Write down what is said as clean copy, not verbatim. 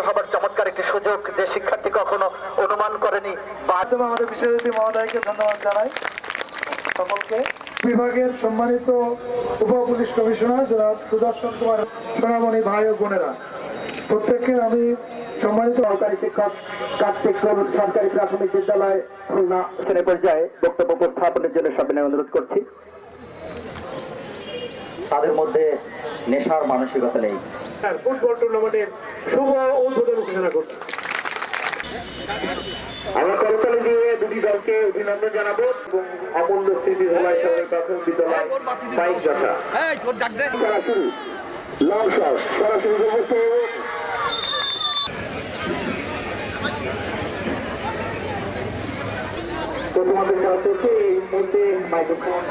হবার চমৎকার একটি সুযোগ যে শিক্ষার্থী কখনো অনুমান করেনি। আমাদের বিশ্বজিৎ মহোদয়কে ধন্যবাদ জানাই। সকলকে বিভাগের সম্মানিত উপ পুলিশ কমিশনার জনাব সুদর্শন কুমার, সোনামণি ভাই ও বোনেরা, প্রত্যেককে আমি সম্মানিত সহকারী শিক্ষক কার্তিক সরকারি প্রাথমিক বিদ্যালয় খুলনা শ্রেণী পর্যায়ে বক্তব্য উপস্থাপনের জন্য সবিনয় অনুরোধ করছি। তাদের মধ্যে নেশার মানসিকতা নেই। ফুটবল টুর্নামেন্টের শুভ উদ্বোধন ঘোষণা করছি। আমরা করতালি দিয়ে দুটি দলকে অভিনন্দন জানাবো এবং অমূল্য স্মৃতি ধলাই প্রাথমিক বিদ্যালয় বাইক যাত্রা সরাসরি লাল শট সরাসরি তোমাদের খেলা চলছে। এই মুহূর্তে মাইক্রোফোন